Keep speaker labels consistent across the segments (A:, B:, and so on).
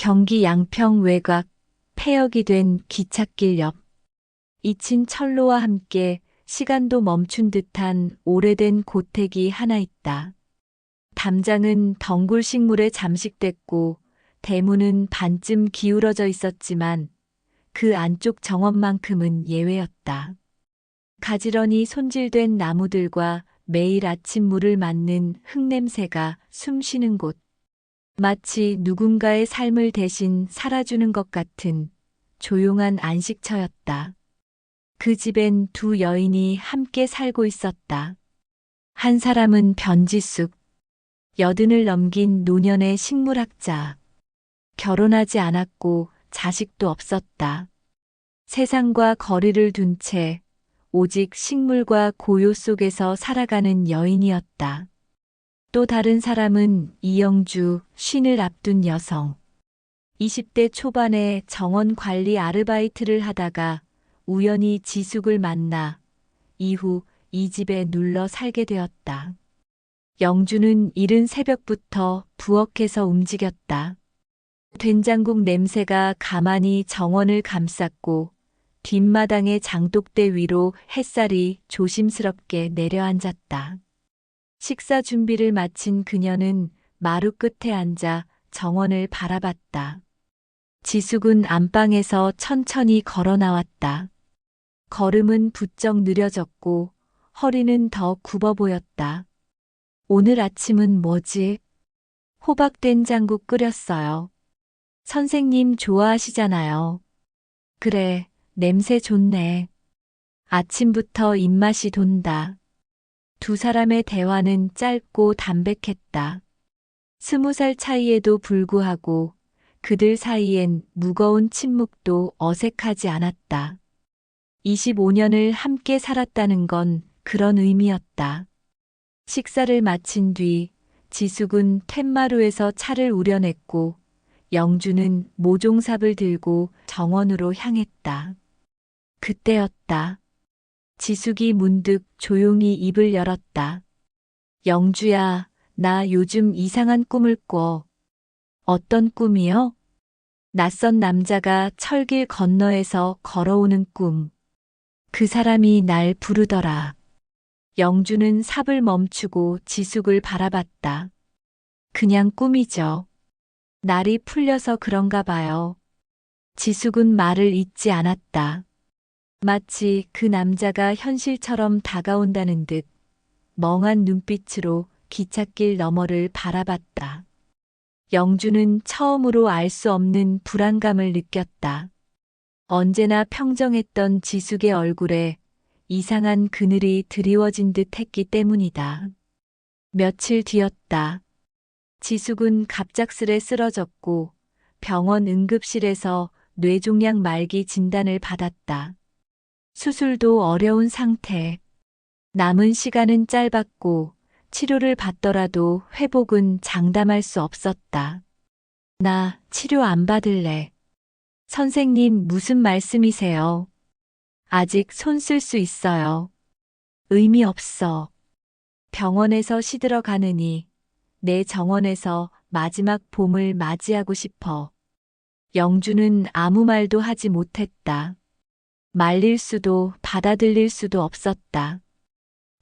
A: 경기 양평 외곽 폐역이 된 기찻길 옆 잊힌 철로와 함께 시간도 멈춘 듯한 오래된 고택이 하나 있다. 담장은 덩굴 식물에 잠식됐고 대문은 반쯤 기울어져 있었지만 그 안쪽 정원만큼은 예외였다. 가지런히 손질된 나무들과 매일 아침 물을 맞는 흙냄새가 숨쉬는 곳. 마치 누군가의 삶을 대신 살아주는 것 같은 조용한 안식처였다. 그 집엔 두 여인이 함께 살고 있었다. 한 사람은 변지숙, 80을 넘긴 노년의 식물학자. 결혼하지 않았고 자식도 없었다. 세상과 거리를 둔 채 오직 식물과 고요 속에서 살아가는 여인이었다. 또 다른 사람은 이영주, 50을 앞둔 여성. 20대 초반에 정원 관리 아르바이트를 하다가 우연히 지숙을 만나 이후 이 집에 눌러 살게 되었다. 영주는 이른 새벽부터 부엌에서 움직였다. 된장국 냄새가 가만히 정원을 감쌌고 뒷마당의 장독대 위로 햇살이 조심스럽게 내려앉았다. 식사 준비를 마친 그녀는 마루 끝에 앉아 정원을 바라봤다. 지숙은 안방에서 천천히 걸어 나왔다. 걸음은 부쩍 느려졌고 허리는 더 굽어 보였다. 오늘 아침은 뭐지? 호박된장국 끓였어요. 선생님 좋아하시잖아요. 그래, 냄새 좋네. 아침부터 입맛이 돈다. 두 사람의 대화는 짧고 담백했다. 20살 차이에도 불구하고 그들 사이엔 무거운 침묵도 어색하지 않았다. 25년을 함께 살았다는 건 그런 의미였다. 식사를 마친 뒤 지숙은 툇마루에서 차를 우려냈고 영주는 모종삽을 들고 정원으로 향했다. 그때였다. 지숙이 문득 조용히 입을 열었다. 영주야, 나 요즘 이상한 꿈을 꿔. 어떤 꿈이요? 낯선 남자가 철길 건너에서 걸어오는 꿈. 그 사람이 날 부르더라. 영주는 삽을 멈추고 지숙을 바라봤다. 그냥 꿈이죠. 날이 풀려서 그런가 봐요. 지숙은 말을 잇지 않았다. 마치 그 남자가 현실처럼 다가온다는 듯 멍한 눈빛으로 기찻길 너머를 바라봤다. 영주는 처음으로 알 수 없는 불안감을 느꼈다. 언제나 평정했던 지숙의 얼굴에 이상한 그늘이 드리워진 듯 했기 때문이다. 며칠 뒤였다. 지숙은 갑작스레 쓰러졌고 병원 응급실에서 뇌종양 말기 진단을 받았다. 수술도 어려운 상태. 남은 시간은 짧았고 치료를 받더라도 회복은 장담할 수 없었다. 나 치료 안 받을래. 선생님 무슨 말씀이세요? 아직 손 쓸 수 있어요. 의미 없어. 병원에서 시들어 가느니 내 정원에서 마지막 봄을 맞이하고 싶어. 영주는 아무 말도 하지 못했다. 말릴 수도 받아들일 수도 없었다.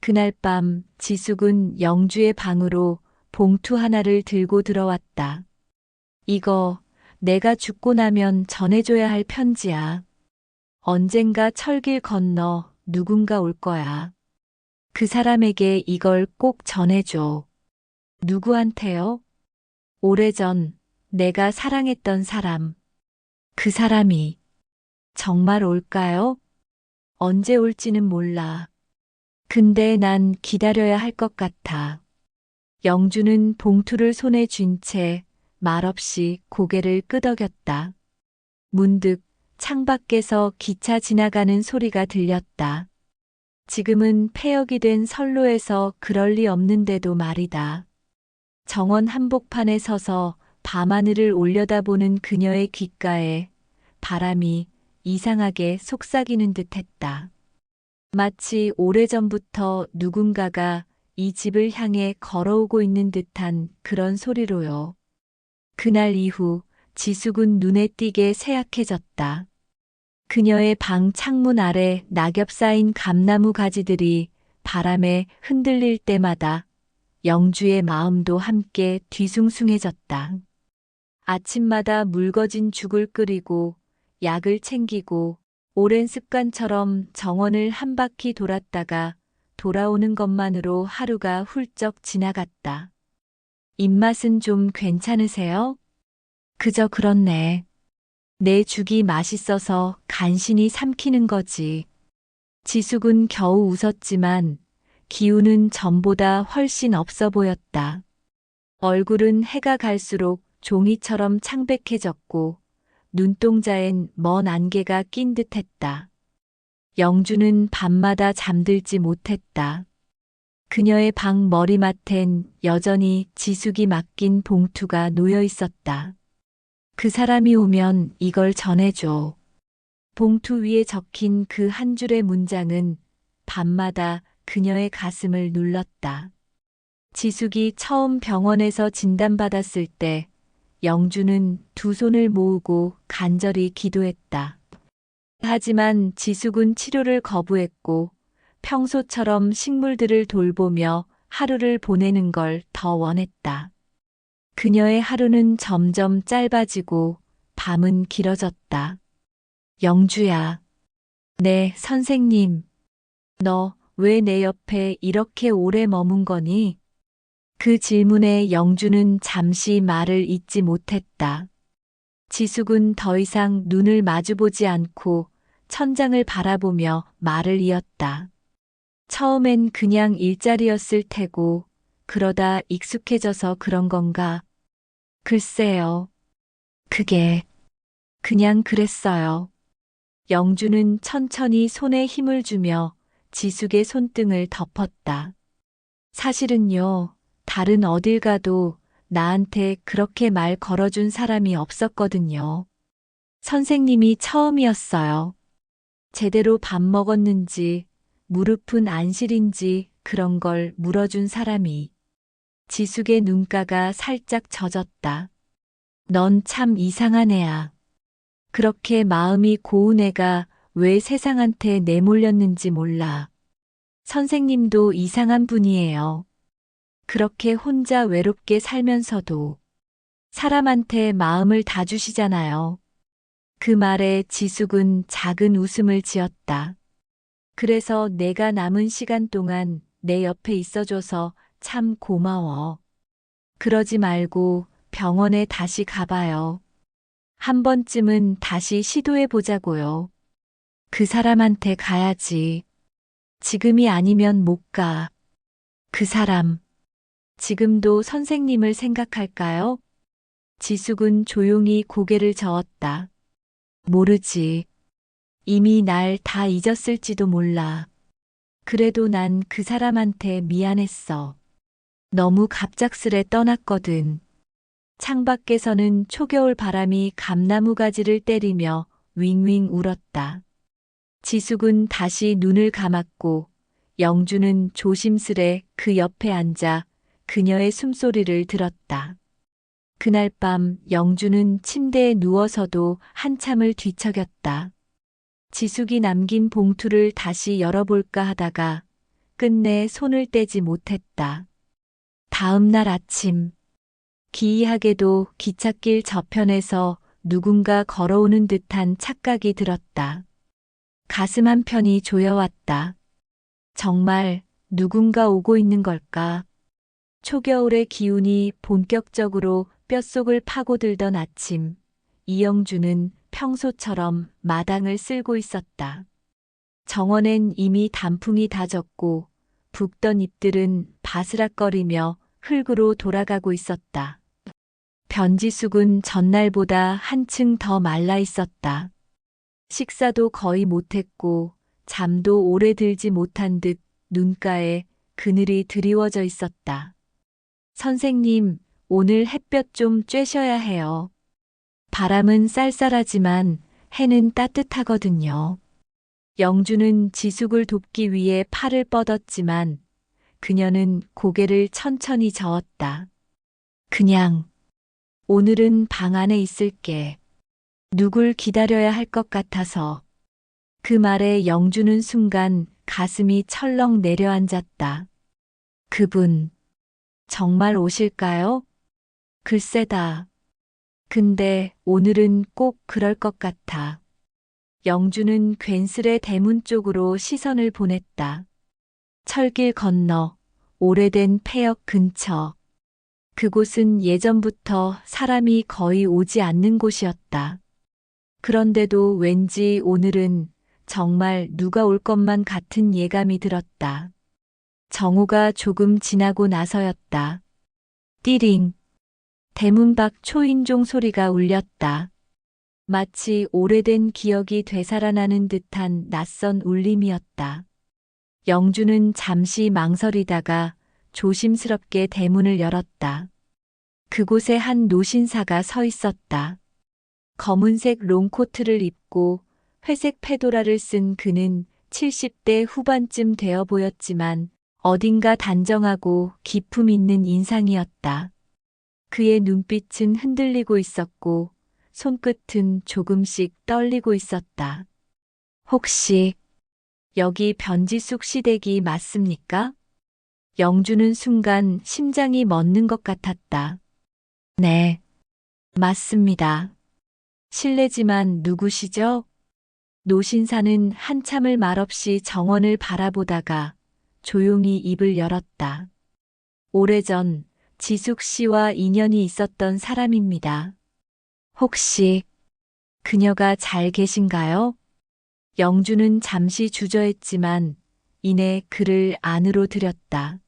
A: 그날 밤 지숙은 영주의 방으로 봉투 하나를 들고 들어왔다. 이거 내가 죽고 나면 전해줘야 할 편지야. 언젠가 철길 건너 누군가 올 거야. 그 사람에게 이걸 꼭 전해줘. 누구한테요? 오래전 내가 사랑했던 사람. 그 사람이 정말 올까요? 언제 올지는 몰라. 근데 난 기다려야 할 것 같아. 영주는 봉투를 손에 쥔 채 말없이 고개를 끄덕였다. 문득 창밖에서 기차 지나가는 소리가 들렸다. 지금은 폐역이 된 선로에서 그럴 리 없는데도 말이다. 정원 한복판에 서서 밤하늘을 올려다보는 그녀의 귓가에 바람이 이상하게 속삭이는 듯했다. 마치 오래전부터 누군가가 이 집을 향해 걸어오고 있는 듯한 그런 소리로요. 그날 이후 지숙은 눈에 띄게 새약해졌다. 그녀의 방 창문 아래 낙엽 쌓인 감나무 가지들이 바람에 흔들릴 때마다 영주의 마음도 함께 뒤숭숭해졌다. 아침마다 묽어진 죽을 끓이고 약을 챙기고 오랜 습관처럼 정원을 한 바퀴 돌았다가 돌아오는 것만으로 하루가 훌쩍 지나갔다. 입맛은 좀 괜찮으세요? 그저 그렇네. 내 죽이 맛있어서 간신히 삼키는 거지. 지숙은 겨우 웃었지만 기운은 전보다 훨씬 없어 보였다. 얼굴은 해가 갈수록 종이처럼 창백해졌고 눈동자엔 먼 안개가 낀 듯했다. 영주는 밤마다 잠들지 못했다. 그녀의 방 머리맡엔 여전히 지숙이 맡긴 봉투가 놓여 있었다. 그 사람이 오면 이걸 전해줘. 봉투 위에 적힌 그 한 줄의 문장은 밤마다 그녀의 가슴을 눌렀다. 지숙이 처음 병원에서 진단받았을 때 영주는 두 손을 모으고 간절히 기도했다. 하지만 지숙은 치료를 거부했고 평소처럼 식물들을 돌보며 하루를 보내는 걸 더 원했다. 그녀의 하루는 점점 짧아지고 밤은 길어졌다. 영주야. 네, 선생님. 너 왜 내 옆에 이렇게 오래 머문 거니? 그 질문에 영주는 잠시 말을 잇지 못했다. 지숙은 더 이상 눈을 마주보지 않고 천장을 바라보며 말을 이었다. 처음엔 그냥 일자리였을 테고 그러다 익숙해져서 그런 건가? 글쎄요. 그게 그냥 그랬어요. 영주는 천천히 손에 힘을 주며 지숙의 손등을 덮었다. 사실은요, 다른 어딜 가도 나한테 그렇게 말 걸어준 사람이 없었거든요. 선생님이 처음이었어요. 제대로 밥 먹었는지, 무릎은 안 시린지 그런 걸 물어준 사람이. 지숙의 눈가가 살짝 젖었다. 넌 참 이상한 애야. 그렇게 마음이 고운 애가 왜 세상한테 내몰렸는지 몰라. 선생님도 이상한 분이에요. 그렇게 혼자 외롭게 살면서도 사람한테 마음을 다 주시잖아요. 그 말에 지숙은 작은 웃음을 지었다. 그래서 내가 남은 시간 동안 내 옆에 있어줘서 참 고마워. 그러지 말고 병원에 다시 가봐요. 한 번쯤은 다시 시도해 보자고요. 그 사람한테 가야지. 지금이 아니면 못 가. 그 사람. 지금도 선생님을 생각할까요? 지숙은 조용히 고개를 저었다. 모르지. 이미 날 다 잊었을지도 몰라. 그래도 난 그 사람한테 미안했어. 너무 갑작스레 떠났거든. 창밖에서는 초겨울 바람이 감나무 가지를 때리며 윙윙 울었다. 지숙은 다시 눈을 감았고 영주는 조심스레 그 옆에 앉아 그녀의 숨소리를 들었다. 그날 밤 영주는 침대에 누워서도 한참을 뒤척였다. 지숙이 남긴 봉투를 다시 열어볼까 하다가 끝내 손을 떼지 못했다. 다음 날 아침, 기이하게도 기찻길 저편에서 누군가 걸어오는 듯한 착각이 들었다. 가슴 한편이 조여왔다. 정말 누군가 오고 있는 걸까? 초겨울의 기운이 본격적으로 뼛속을 파고들던 아침, 이영주는 평소처럼 마당을 쓸고 있었다. 정원엔 이미 단풍이 다 졌고 붓던 잎들은 바스락거리며 흙으로 돌아가고 있었다. 변지숙은 전날보다 한층 더 말라 있었다. 식사도 거의 못했고 잠도 오래 들지 못한 듯 눈가에 그늘이 드리워져 있었다. 선생님, 오늘 햇볕 좀 쬐셔야 해요. 바람은 쌀쌀하지만 해는 따뜻하거든요. 영주는 지숙을 돕기 위해 팔을 뻗었지만 그녀는 고개를 천천히 저었다. 그냥 오늘은 방 안에 있을게. 누굴 기다려야 할 것 같아서. 그 말에 영주는 순간 가슴이 철렁 내려앉았다. 그분, 정말 오실까요? 글쎄다. 근데 오늘은 꼭 그럴 것 같아. 영주는 괜스레 대문 쪽으로 시선을 보냈다. 철길 건너 오래된 폐역 근처. 그곳은 예전부터 사람이 거의 오지 않는 곳이었다. 그런데도 왠지 오늘은 정말 누가 올 것만 같은 예감이 들었다. 정오가 조금 지나고 나서였다. 띠링. 대문 밖 초인종 소리가 울렸다. 마치 오래된 기억이 되살아나는 듯한 낯선 울림이었다. 영주는 잠시 망설이다가 조심스럽게 대문을 열었다. 그곳에 한 노신사가 서 있었다. 검은색 롱코트를 입고 회색 페도라를 쓴 그는 70대 후반쯤 되어 보였지만 어딘가 단정하고 기품 있는 인상이었다. 그의 눈빛은 흔들리고 있었고 손끝은 조금씩 떨리고 있었다. 혹시 여기 변지숙 시댁이 맞습니까? 영주는 순간 심장이 멎는 것 같았다. 네, 맞습니다. 실례지만 누구시죠? 노신사는 한참을 말없이 정원을 바라보다가 조용히 입을 열었다. 오래전 지숙 씨와 인연이 있었던 사람입니다. 혹시 그녀가 잘 계신가요? 영주는 잠시 주저했지만 이내 그를 안으로 들였다.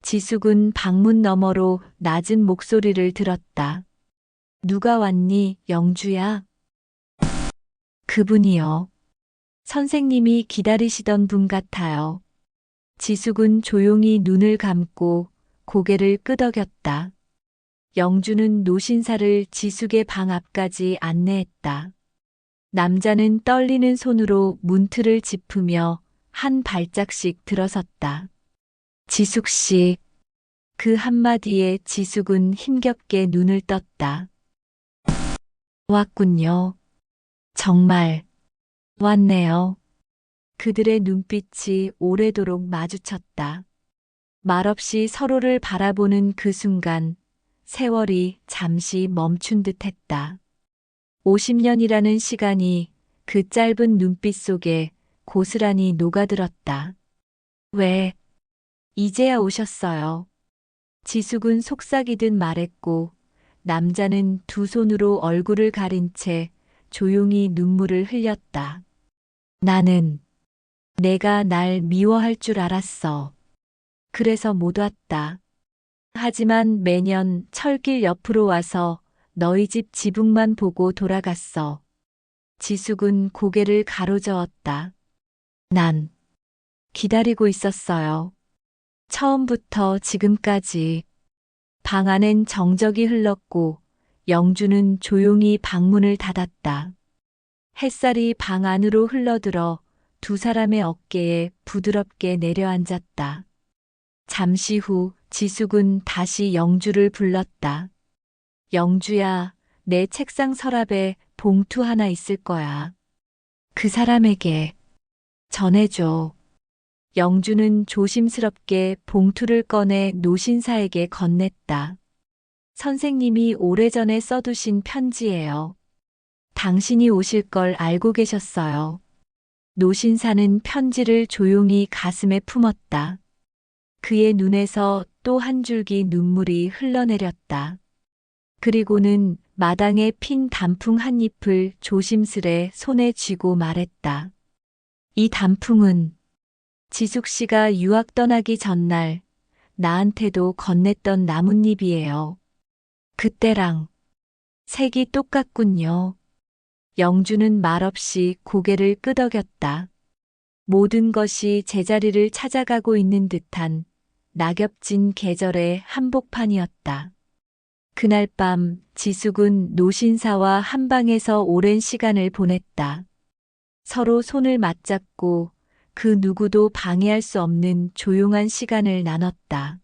A: 지숙은 방문 너머로 낮은 목소리를 들었다. 누가 왔니, 영주야? 그분이요. 선생님이 기다리시던 분 같아요. 지숙은 조용히 눈을 감고 고개를 끄덕였다. 영주는 노신사를 지숙의 방 앞까지 안내했다. 남자는 떨리는 손으로 문틀을 짚으며 한 발짝씩 들어섰다. 지숙 씨. 그 한마디에 지숙은 힘겹게 눈을 떴다. 왔군요. 정말 왔네요. 그들의 눈빛이 오래도록 마주쳤다. 말없이 서로를 바라보는 그 순간 세월이 잠시 멈춘 듯 했다. 50년이라는 시간이 그 짧은 눈빛 속에 고스란히 녹아들었다. 왜, 이제야 오셨어요. 지숙은 속삭이듯 말했고 남자는 두 손으로 얼굴을 가린 채 조용히 눈물을 흘렸다. 나는 내가 날 미워할 줄 알았어. 그래서 못 왔다. 하지만 매년 철길 옆으로 와서 너희 집 지붕만 보고 돌아갔어. 지숙은 고개를 가로저었다. 난 기다리고 있었어요. 처음부터 지금까지. 방 안엔 정적이 흘렀고 영주는 조용히 방문을 닫았다. 햇살이 방 안으로 흘러들어 두 사람의 어깨에 부드럽게 내려앉았다. 잠시 후 지숙은 다시 영주를 불렀다. 영주야, 내 책상 서랍에 봉투 하나 있을 거야. 그 사람에게 전해줘. 영주는 조심스럽게 봉투를 꺼내 노신사에게 건넸다. 선생님이 오래전에 써두신 편지예요. 당신이 오실 걸 알고 계셨어요. 노신사는 편지를 조용히 가슴에 품었다. 그의 눈에서 또 한 줄기 눈물이 흘러내렸다. 그리고는 마당에 핀 단풍 한 잎을 조심스레 손에 쥐고 말했다. 이 단풍은 지숙 씨가 유학 떠나기 전날 나한테도 건넸던 나뭇잎이에요. 그때랑 색이 똑같군요. 영주는 말없이 고개를 끄덕였다. 모든 것이 제자리를 찾아가고 있는 듯한 낙엽진 계절의 한복판이었다. 그날 밤 지숙은 노신사와 한방에서 오랜 시간을 보냈다. 서로 손을 맞잡고 그 누구도 방해할 수 없는 조용한 시간을 나눴다.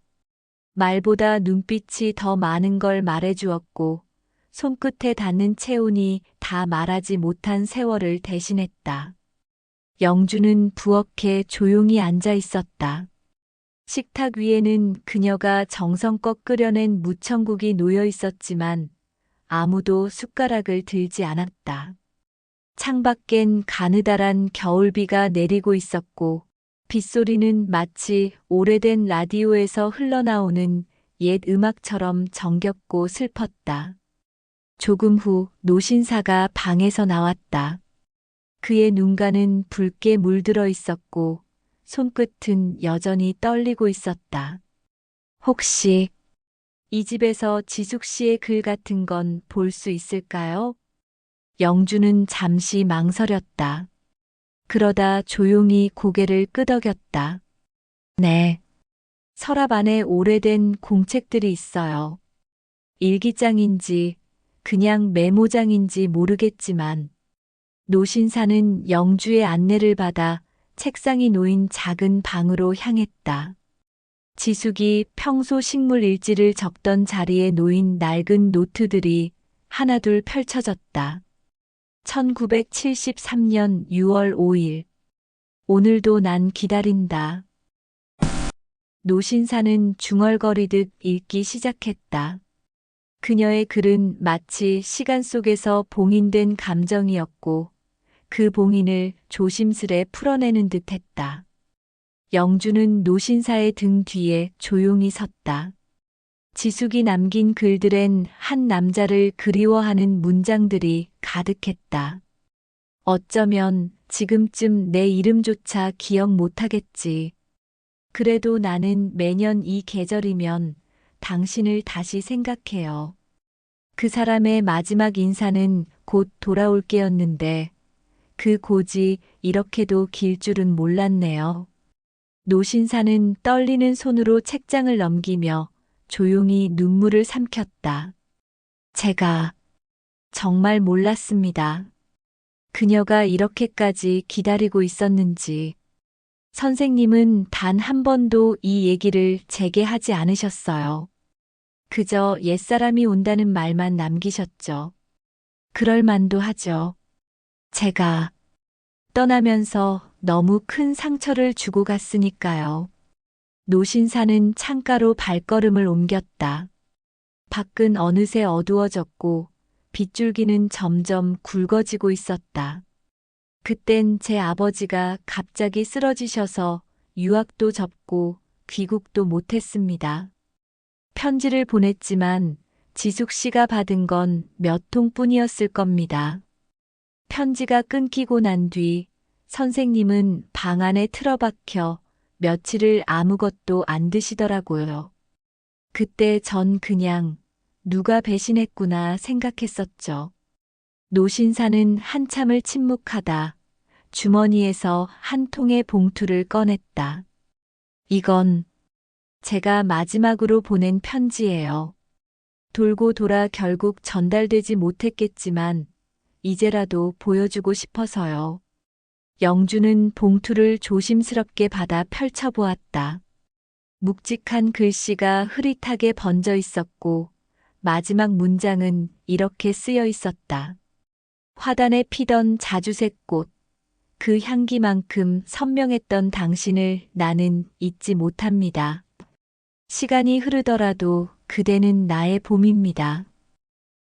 A: 말보다 눈빛이 더 많은 걸 말해주었고 손끝에 닿는 체온이 다 말하지 못한 세월을 대신했다. 영주는 부엌에 조용히 앉아 있었다. 식탁 위에는 그녀가 정성껏 끓여낸 무청국이 놓여 있었지만 아무도 숟가락을 들지 않았다. 창밖엔 가느다란 겨울비가 내리고 있었고 빗소리는 마치 오래된 라디오에서 흘러나오는 옛 음악처럼 정겹고 슬펐다. 조금 후 노신사가 방에서 나왔다. 그의 눈가는 붉게 물들어 있었고 손끝은 여전히 떨리고 있었다. 혹시 이 집에서 지숙 씨의 글 같은 건 볼 수 있을까요? 영주는 잠시 망설였다. 그러다 조용히 고개를 끄덕였다. 네. 서랍 안에 오래된 공책들이 있어요. 일기장인지 그냥 메모장인지 모르겠지만 노신사는 영주의 안내를 받아 책상이 놓인 작은 방으로 향했다. 지숙이 평소 식물 일지를 적던 자리에 놓인 낡은 노트들이 하나둘 펼쳐졌다. 1973년 6월 5일. 오늘도 난 기다린다. 노신사는 중얼거리듯 읽기 시작했다. 그녀의 글은 마치 시간 속에서 봉인된 감정이었고 그 봉인을 조심스레 풀어내는 듯했다. 영주는 노신사의 등 뒤에 조용히 섰다. 지숙이 남긴 글들엔 한 남자를 그리워하는 문장들이 가득했다. 어쩌면 지금쯤 내 이름조차 기억 못하겠지. 그래도 나는 매년 이 계절이면 당신을 다시 생각해요. 그 사람의 마지막 인사는 곧 돌아올게였는데 그 곧이 이렇게도 길 줄은 몰랐네요. 노신사는 떨리는 손으로 책장을 넘기며 조용히 눈물을 삼켰다. 제가 정말 몰랐습니다. 그녀가 이렇게까지 기다리고 있었는지. 선생님은 단 한 번도 이 얘기를 제게 하지 않으셨어요. 그저 옛사람이 온다는 말만 남기셨죠. 그럴 만도 하죠. 제가 떠나면서 너무 큰 상처를 주고 갔으니까요. 노신사는 창가로 발걸음을 옮겼다. 밖은 어느새 어두워졌고 빗줄기는 점점 굵어지고 있었다. 그땐 제 아버지가 갑자기 쓰러지셔서 유학도 접고 귀국도 못했습니다. 편지를 보냈지만 지숙 씨가 받은 건 몇 통뿐이었을 겁니다. 편지가 끊기고 난 뒤 선생님은 방 안에 틀어박혀 며칠을 아무것도 안 드시더라고요. 그때 전 그냥 누가 배신했구나 생각했었죠. 노신사는 한참을 침묵하다 주머니에서 한 통의 봉투를 꺼냈다. 이건 제가 마지막으로 보낸 편지예요. 돌고 돌아 결국 전달되지 못했겠지만 이제라도 보여주고 싶어서요. 영주는 봉투를 조심스럽게 받아 펼쳐보았다. 묵직한 글씨가 흐릿하게 번져 있었고 마지막 문장은 이렇게 쓰여 있었다. 화단에 피던 자주색 꽃, 그 향기만큼 선명했던 당신을 나는 잊지 못합니다. 시간이 흐르더라도 그대는 나의 봄입니다.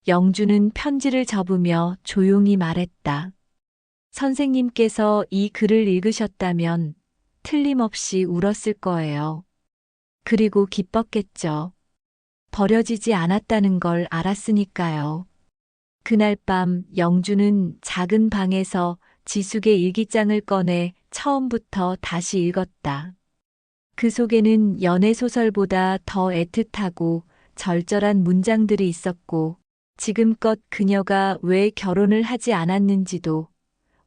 A: 영주는 편지를 접으며 조용히 말했다. 선생님께서 이 글을 읽으셨다면 틀림없이 울었을 거예요. 그리고 기뻤겠죠. 버려지지 않았다는 걸 알았으니까요. 그날 밤 영주는 작은 방에서 지숙의 일기장을 꺼내 처음부터 다시 읽었다. 그 속에는 연애소설보다 더 애틋하고 절절한 문장들이 있었고 지금껏 그녀가 왜 결혼을 하지 않았는지도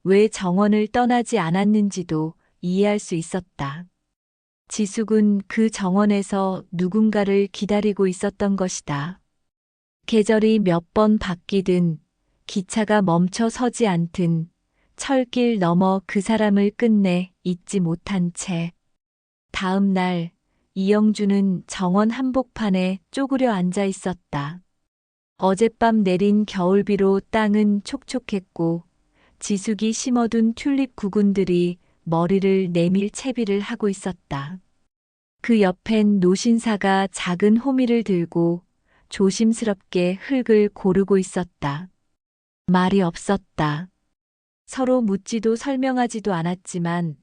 A: 왜 정원을 떠나지 않았는지도 이해할 수 있었다. 지숙은 그 정원에서 누군가를 기다리고 있었던 것이다. 계절이 몇 번 바뀌든 기차가 멈춰 서지 않든 철길 넘어 그 사람을 끝내 잊지 못한 채 다음 날 이영주는 정원 한복판에 쪼그려 앉아 있었다. 어젯밤 내린 겨울비로 땅은 촉촉했고 지숙이 심어둔 튤립 구근들이 머리를 내밀 채비를 하고 있었다. 그 옆엔 노신사가 작은 호미를 들고 조심스럽게 흙을 고르고 있었다. 말이 없었다. 서로 묻지도 설명하지도 않았지만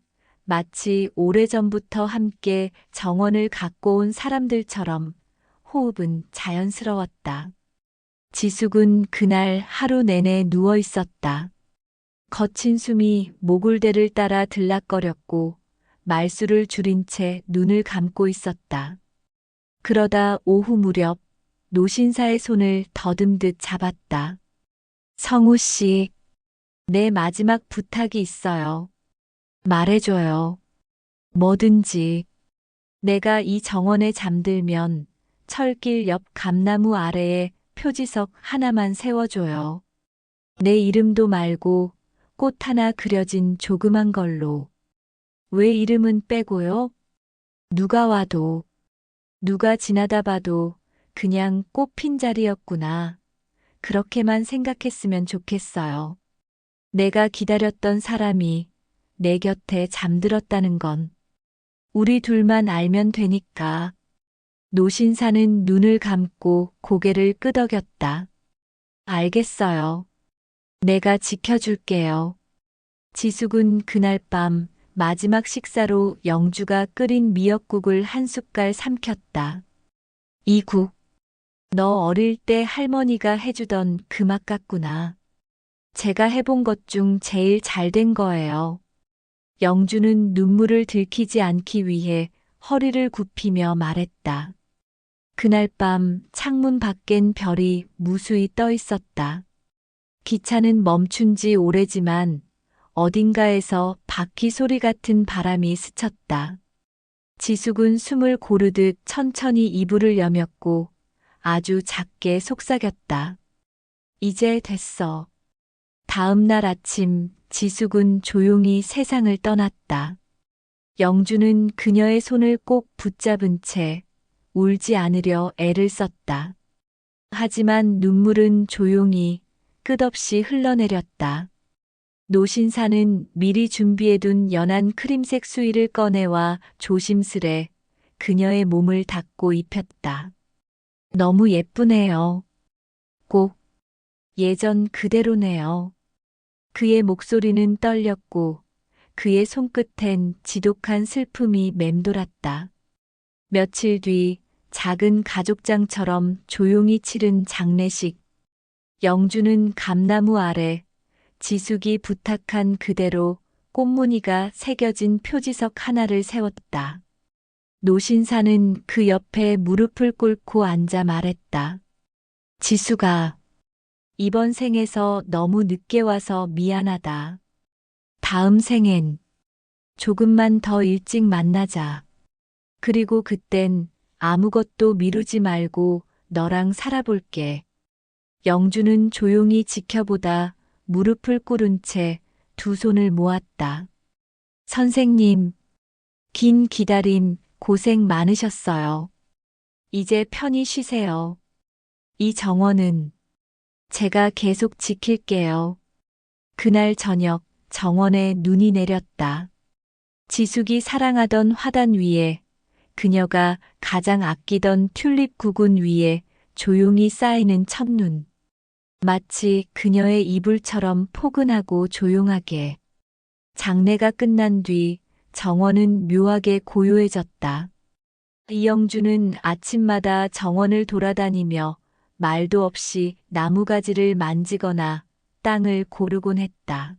A: 마치 오래전부터 함께 정원을 갖고 온 사람들처럼 호흡은 자연스러웠다. 지숙은 그날 하루 내내 누워 있었다. 거친 숨이 모골대를 따라 들락거렸고 말수를 줄인 채 눈을 감고 있었다. 그러다 오후 무렵 노신사의 손을 더듬듯 잡았다. 성우 씨, 내 마지막 부탁이 있어요. 말해줘요. 뭐든지. 내가 이 정원에 잠들면 철길 옆 감나무 아래에 표지석 하나만 세워줘요. 내 이름도 말고 꽃 하나 그려진 조그만 걸로. 왜 이름은 빼고요? 누가 와도, 누가 지나다 봐도 그냥 꽃핀 자리였구나. 그렇게만 생각했으면 좋겠어요. 내가 기다렸던 사람이 내 곁에 잠들었다는 건 우리 둘만 알면 되니까. 노신사는 눈을 감고 고개를 끄덕였다. 알겠어요. 내가 지켜줄게요. 지숙은 그날 밤 마지막 식사로 영주가 끓인 미역국을 한 숟갈 삼켰다. 이 국, 너 어릴 때 할머니가 해주던 그 맛 같구나. 제가 해본 것 중 제일 잘 된 거예요. 영주는 눈물을 들키지 않기 위해 허리를 굽히며 말했다. 그날 밤 창문 밖엔 별이 무수히 떠 있었다. 기차는 멈춘 지 오래지만 어딘가에서 바퀴 소리 같은 바람이 스쳤다. 지숙은 숨을 고르듯 천천히 이불을 여몄고 아주 작게 속삭였다. 이제 됐어. 다음 날 아침 지숙은 조용히 세상을 떠났다. 영주는 그녀의 손을 꼭 붙잡은 채 울지 않으려 애를 썼다. 하지만 눈물은 조용히 끝없이 흘러내렸다. 노신사는 미리 준비해둔 연한 크림색 수의를 꺼내와 조심스레 그녀의 몸을 닦고 입혔다. 너무 예쁘네요. 꼭 예전 그대로네요. 그의 목소리는 떨렸고 그의 손끝엔 지독한 슬픔이 맴돌았다. 며칠 뒤 작은 가족장처럼 조용히 치른 장례식. 영주는 감나무 아래 지숙이 부탁한 그대로 꽃무늬가 새겨진 표지석 하나를 세웠다. 노신사는 그 옆에 무릎을 꿇고 앉아 말했다. 지숙아, 이번 생에서 너무 늦게 와서 미안하다. 다음 생엔 조금만 더 일찍 만나자. 그리고 그땐 아무것도 미루지 말고 너랑 살아볼게. 영주는 조용히 지켜보다 무릎을 꿇은 채 두 손을 모았다. 선생님, 긴 기다림, 고생 많으셨어요. 이제 편히 쉬세요. 이 정원은 제가 계속 지킬게요. 그날 저녁 정원에 눈이 내렸다. 지숙이 사랑하던 화단 위에 그녀가 가장 아끼던 튤립 구근 위에 조용히 쌓이는 첫눈. 마치 그녀의 이불처럼 포근하고 조용하게. 장례가 끝난 뒤 정원은 묘하게 고요해졌다. 이영주는 아침마다 정원을 돌아다니며 말도 없이 나무가지를 만지거나 땅을 고르곤 했다.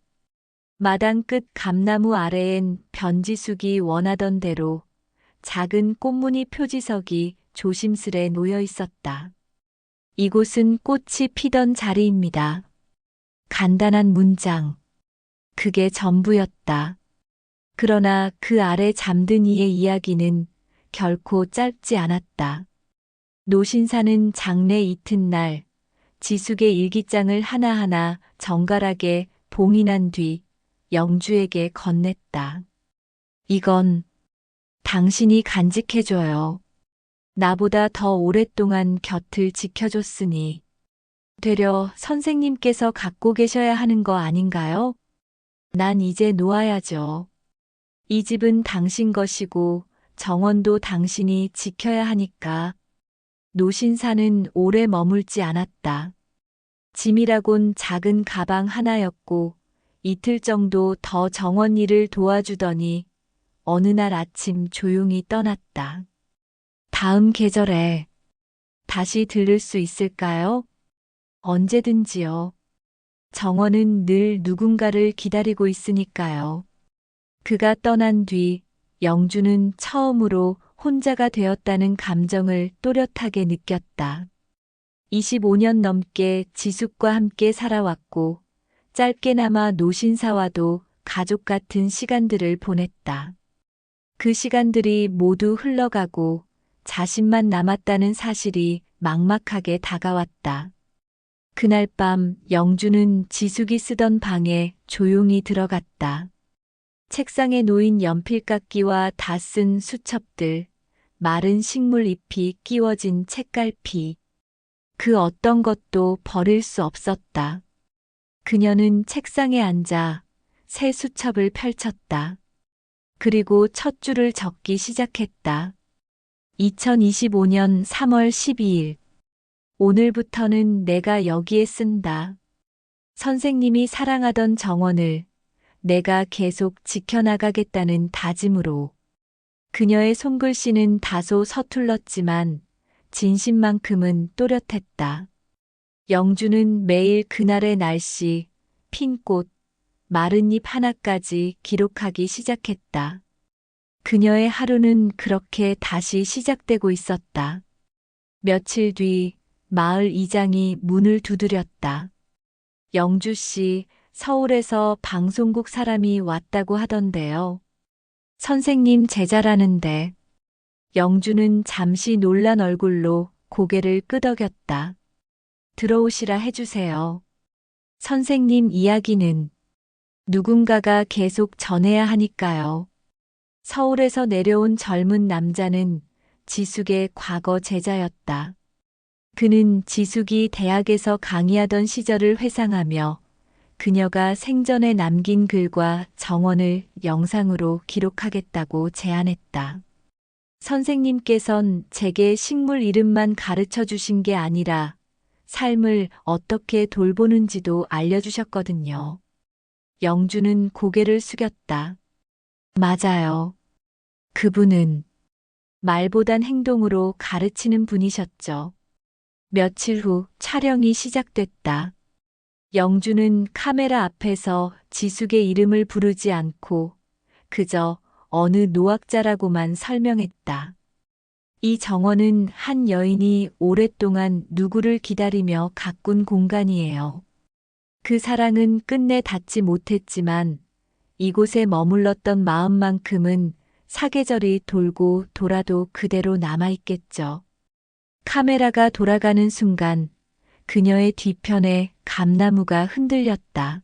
A: 마당 끝 감나무 아래엔 변지숙이 원하던 대로 작은 꽃무늬 표지석이 조심스레 놓여 있었다. 이곳은 꽃이 피던 자리입니다. 간단한 문장. 그게 전부였다. 그러나 그 아래 잠든 이의 이야기는 결코 짧지 않았다. 노신사는 장례 이튿날 지숙의 일기장을 하나하나 정갈하게 봉인한 뒤 영주에게 건넸다. 이건 당신이 간직해줘요. 나보다 더 오랫동안 곁을 지켜줬으니. 되려 선생님께서 갖고 계셔야 하는 거 아닌가요? 난 이제 놓아야죠. 이 집은 당신 것이고 정원도 당신이 지켜야 하니까. 노신사는 오래 머물지 않았다. 짐이라곤 작은 가방 하나였고 이틀 정도 더 정원 일을 도와주더니 어느 날 아침 조용히 떠났다. 다음 계절에 다시 들를 수 있을까요? 언제든지요. 정원은 늘 누군가를 기다리고 있으니까요. 그가 떠난 뒤 영주는 처음으로 혼자가 되었다는 감정을 또렷하게 느꼈다. 25년 넘게 지숙과 함께 살아왔고 짧게나마 노신사와도 가족 같은 시간들을 보냈다. 그 시간들이 모두 흘러가고 자신만 남았다는 사실이 막막하게 다가왔다. 그날 밤 영주는 지숙이 쓰던 방에 조용히 들어갔다. 책상에 놓인 연필깎이와 다 쓴 수첩들, 마른 식물 잎이 끼워진 책갈피. 그 어떤 것도 버릴 수 없었다. 그녀는 책상에 앉아 새 수첩을 펼쳤다. 그리고 첫 줄을 적기 시작했다. 2025년 3월 12일. 오늘부터는 내가 여기에 쓴다. 선생님이 사랑하던 정원을 내가 계속 지켜나가겠다는 다짐으로. 그녀의 손글씨는 다소 서툴렀지만 진심만큼은 또렷했다. 영주는 매일 그날의 날씨, 핀 꽃, 마른 잎 하나까지 기록하기 시작했다. 그녀의 하루는 그렇게 다시 시작되고 있었다. 며칠 뒤 마을 이장이 문을 두드렸다. 영주 씨, 서울에서 방송국 사람이 왔다고 하던데요. 선생님 제자라는데. 영주는 잠시 놀란 얼굴로 고개를 끄덕였다. 들어오시라 해주세요. 선생님 이야기는 누군가가 계속 전해야 하니까요. 서울에서 내려온 젊은 남자는 지숙의 과거 제자였다. 그는 지숙이 대학에서 강의하던 시절을 회상하며 그녀가 생전에 남긴 글과 정원을 영상으로 기록하겠다고 제안했다. 선생님께선 제게 식물 이름만 가르쳐 주신 게 아니라 삶을 어떻게 돌보는지도 알려주셨거든요. 영주는 고개를 숙였다. 맞아요. 그분은 말보단 행동으로 가르치는 분이셨죠. 며칠 후 촬영이 시작됐다. 영주는 카메라 앞에서 지숙의 이름을 부르지 않고 그저 어느 노학자라고만 설명했다. 이 정원은 한 여인이 오랫동안 누구를 기다리며 가꾼 공간이에요. 그 사랑은 끝내 닿지 못했지만 이곳에 머물렀던 마음만큼은 사계절이 돌고 돌아도 그대로 남아있겠죠. 카메라가 돌아가는 순간 그녀의 뒤편에 감나무가 흔들렸다.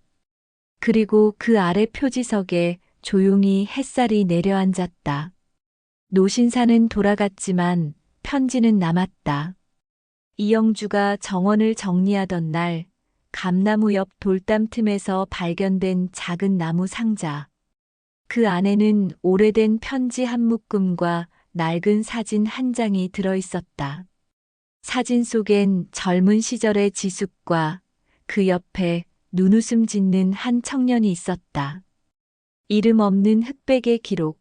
A: 그리고 그 아래 표지석에 조용히 햇살이 내려앉았다. 노신사는 돌아갔지만 편지는 남았다. 이영주가 정원을 정리하던 날 감나무 옆 돌담 틈에서 발견된 작은 나무 상자. 그 안에는 오래된 편지 한 묶음과 낡은 사진 한 장이 들어 있었다. 사진 속엔 젊은 시절의 지숙과 그 옆에 눈웃음 짓는 한 청년이 있었다. 이름 없는 흑백의 기록.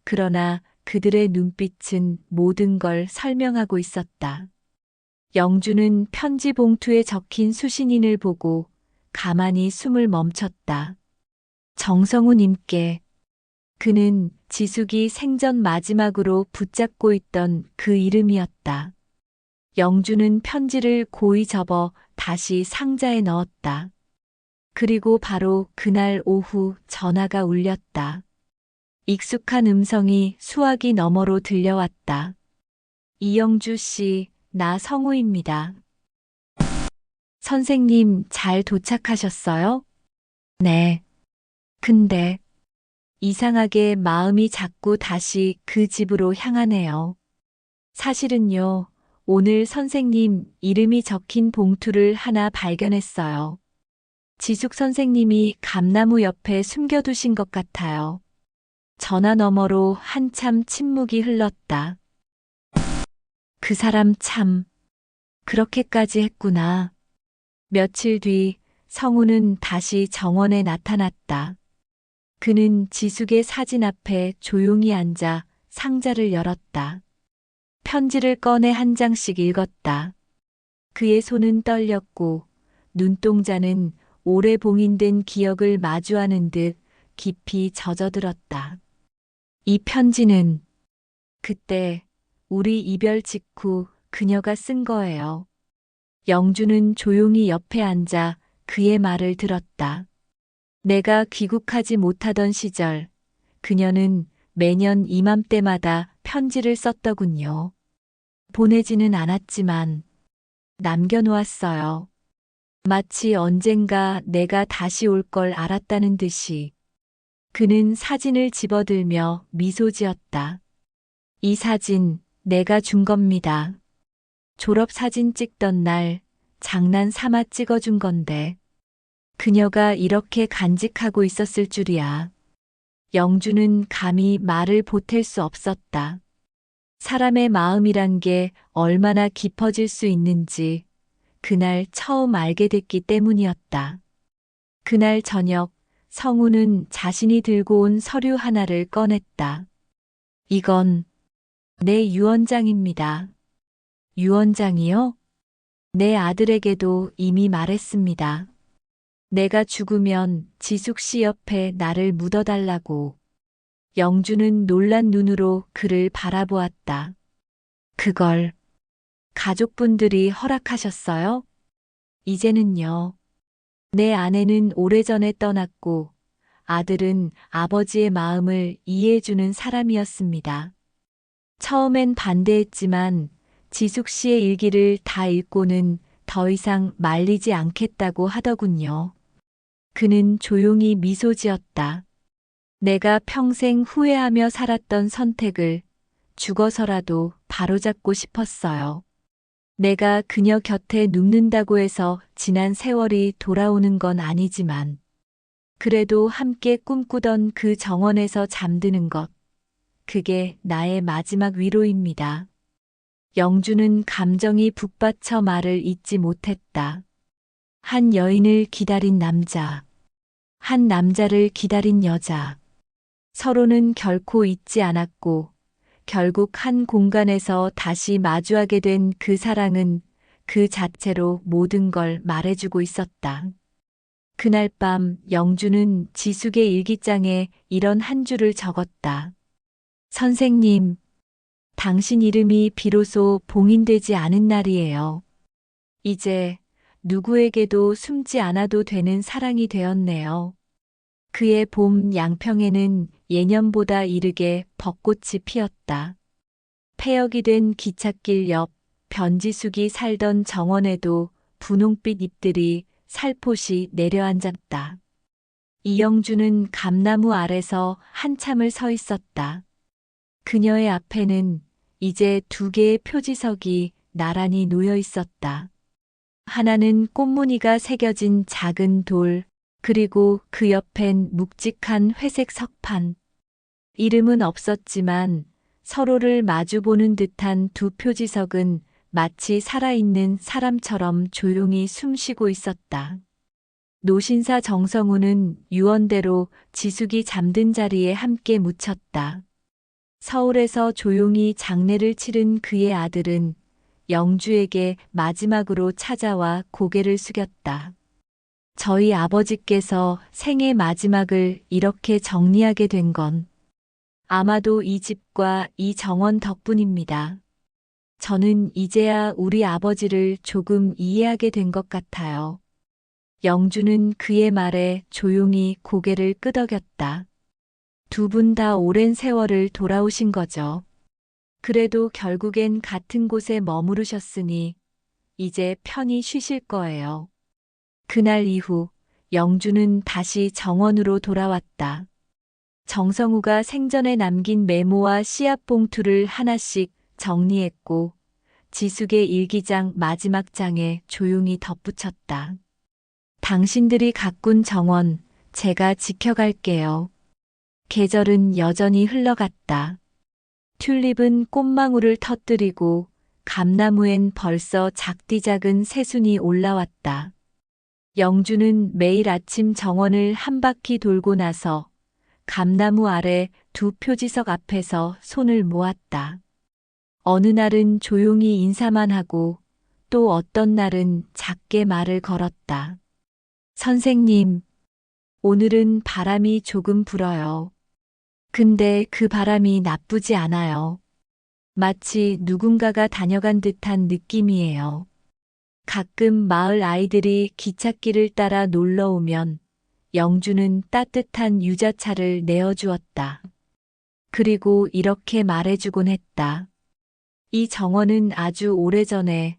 A: 그러나 그들의 눈빛은 모든 걸 설명하고 있었다. 영주는 편지 봉투에 적힌 수신인을 보고 가만히 숨을 멈췄다. 정성우님께. 그는 지숙이 생전 마지막으로 붙잡고 있던 그 이름이었다. 영주는 편지를 고이 접어 다시 상자에 넣었다. 그리고 바로 그날 오후 전화가 울렸다. 익숙한 음성이 수화기 너머로 들려왔다. 이영주 씨, 나 성우입니다. 선생님 잘 도착하셨어요? 네. 근데 이상하게 마음이 자꾸 다시 그 집으로 향하네요. 사실은요, 오늘 선생님 이름이 적힌 봉투를 하나 발견했어요. 지숙 선생님이 감나무 옆에 숨겨두신 것 같아요. 전화 너머로 한참 침묵이 흘렀다. 그 사람 참, 그렇게까지 했구나. 며칠 뒤 성우는 다시 정원에 나타났다. 그는 지숙의 사진 앞에 조용히 앉아 상자를 열었다. 편지를 꺼내 한 장씩 읽었다. 그의 손은 떨렸고 눈동자는 오래 봉인된 기억을 마주하는 듯 깊이 젖어들었다. 이 편지는 그때 우리 이별 직후 그녀가 쓴 거예요. 영주는 조용히 옆에 앉아 그의 말을 들었다. 내가 귀국하지 못하던 시절 그녀는 매년 이맘때마다 편지를 썼더군요. 보내지는 않았지만 남겨놓았어요. 마치 언젠가 내가 다시 올 걸 알았다는 듯이. 그는 사진을 집어들며 미소 지었다. 이 사진 내가 준 겁니다. 졸업사진 찍던 날 장난 삼아 찍어준 건데 그녀가 이렇게 간직하고 있었을 줄이야. 영주는 감히 말을 보탤 수 없었다. 사람의 마음이란 게 얼마나 깊어질 수 있는지 그날 처음 알게 됐기 때문이었다. 그날 저녁 성우는 자신이 들고 온 서류 하나를 꺼냈다. 이건 내 유언장입니다. 유언장이요? 내 아들에게도 이미 말했습니다. 내가 죽으면 지숙 씨 옆에 나를 묻어달라고. 영주는 놀란 눈으로 그를 바라보았다. 그걸 가족분들이 허락하셨어요? 이제는요. 내 아내는 오래전에 떠났고 아들은 아버지의 마음을 이해해주는 사람이었습니다. 처음엔 반대했지만 지숙 씨의 일기를 다 읽고는 더 이상 말리지 않겠다고 하더군요. 그는 조용히 미소 지었다. 내가 평생 후회하며 살았던 선택을 죽어서라도 바로잡고 싶었어요. 내가 그녀 곁에 눕는다고 해서 지난 세월이 돌아오는 건 아니지만 그래도 함께 꿈꾸던 그 정원에서 잠드는 것, 그게 나의 마지막 위로입니다. 영주는 감정이 북받쳐 말을 잇지 못했다. 한 여인을 기다린 남자, 한 남자를 기다린 여자. 서로는 결코 잊지 않았고 결국 한 공간에서 다시 마주하게 된 그 사랑은 그 자체로 모든 걸 말해주고 있었다. 그날 밤 영주는 지숙의 일기장에 이런 한 줄을 적었다. 선생님, 당신 이름이 비로소 봉인되지 않은 날이에요. 이제 누구에게도 숨지 않아도 되는 사랑이 되었네요. 그의 봄 양평에는 예년보다 이르게 벚꽃이 피었다. 폐역이 된 기찻길 옆 변지숙이 살던 정원에도 분홍빛 잎들이 살포시 내려앉았다. 이영주는 감나무 아래서 한참을 서 있었다. 그녀의 앞에는 이제 두 개의 표지석이 나란히 놓여 있었다. 하나는 꽃무늬가 새겨진 작은 돌, 그리고 그 옆엔 묵직한 회색 석판. 이름은 없었지만 서로를 마주보는 듯한 두 표지석은 마치 살아있는 사람처럼 조용히 숨쉬고 있었다. 노신사 정성우는 유언대로 지숙이 잠든 자리에 함께 묻혔다. 서울에서 조용히 장례를 치른 그의 아들은 영주에게 마지막으로 찾아와 고개를 숙였다. 저희 아버지께서 생애 마지막을 이렇게 정리하게 된 건 아마도 이 집과 이 정원 덕분입니다. 저는 이제야 우리 아버지를 조금 이해하게 된 것 같아요. 영주는 그의 말에 조용히 고개를 끄덕였다. 두 분 다 오랜 세월을 돌아오신 거죠. 그래도 결국엔 같은 곳에 머무르셨으니 이제 편히 쉬실 거예요. 그날 이후 영주는 다시 정원으로 돌아왔다. 정성우가 생전에 남긴 메모와 씨앗 봉투를 하나씩 정리했고 지숙의 일기장 마지막 장에 조용히 덧붙였다. 당신들이 가꾼 정원, 제가 지켜갈게요. 계절은 여전히 흘러갔다. 튤립은 꽃망울을 터뜨리고 감나무엔 벌써 작디작은 새순이 올라왔다. 영주는 매일 아침 정원을 한 바퀴 돌고 나서 감나무 아래 두 표지석 앞에서 손을 모았다. 어느 날은 조용히 인사만 하고 또 어떤 날은 작게 말을 걸었다. 선생님, 오늘은 바람이 조금 불어요. 근데 그 바람이 나쁘지 않아요. 마치 누군가가 다녀간 듯한 느낌이에요. 가끔 마을 아이들이 기찻길을 따라 놀러 오면 영주는 따뜻한 유자차를 내어주었다. 그리고 이렇게 말해주곤 했다. 이 정원은 아주 오래전에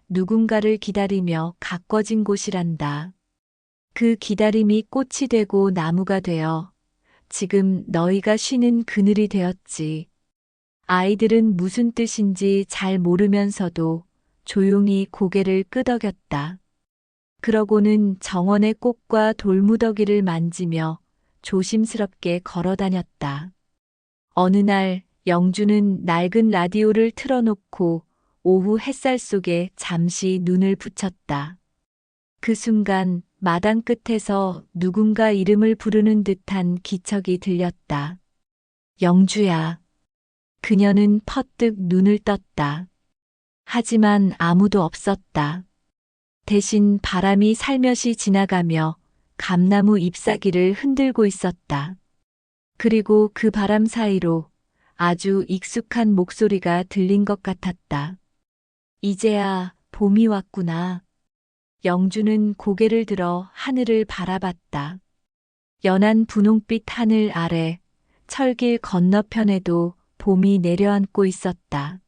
A: 누군가를 기다리며 가꿔진 곳이란다. 그 기다림이 꽃이 되고 나무가 되어 지금 너희가 쉬는 그늘이 되었지. 아이들은 무슨 뜻인지 잘 모르면서도 조용히 고개를 끄덕였다. 그러고는 정원의 꽃과 돌무더기를 만지며 조심스럽게 걸어 다녔다. 어느 날 영주는 낡은 라디오를 틀어놓고 오후 햇살 속에 잠시 눈을 붙였다. 그 순간 마당 끝에서 누군가 이름을 부르는 듯한 기척이 들렸다. 영주야. 그녀는 퍼뜩 눈을 떴다. 하지만 아무도 없었다. 대신 바람이 살며시 지나가며 감나무 잎사귀를 흔들고 있었다. 그리고 그 바람 사이로 아주 익숙한 목소리가 들린 것 같았다. 이제야 봄이 왔구나. 영주는 고개를 들어 하늘을 바라봤다. 연한 분홍빛 하늘 아래 철길 건너편에도 봄이 내려앉고 있었다.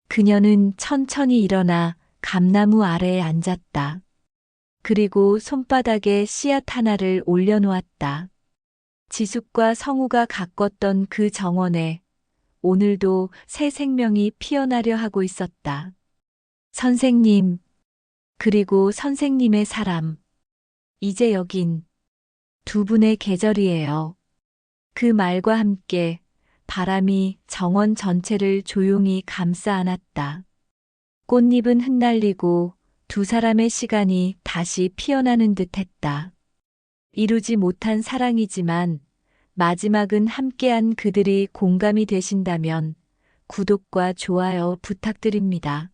A: 그녀는 천천히 일어나 감나무 아래에 앉았다. 그리고 손바닥에 씨앗 하나를 올려놓았다. 지숙과 성우가 가꿨던 그 정원에 오늘도 새 생명이 피어나려 하고 있었다. 선생님, 그리고 선생님의 사람. 이제 여긴 두 분의 계절이에요. 그 말과 함께 바람이 정원 전체를 조용히 감싸 안았다. 꽃잎은 흩날리고 두 사람의 시간이 다시 피어나는 듯 했다. 이루지 못한 사랑이지만 마지막은 함께한 그들이 공감이 되신다면 구독과 좋아요 부탁드립니다.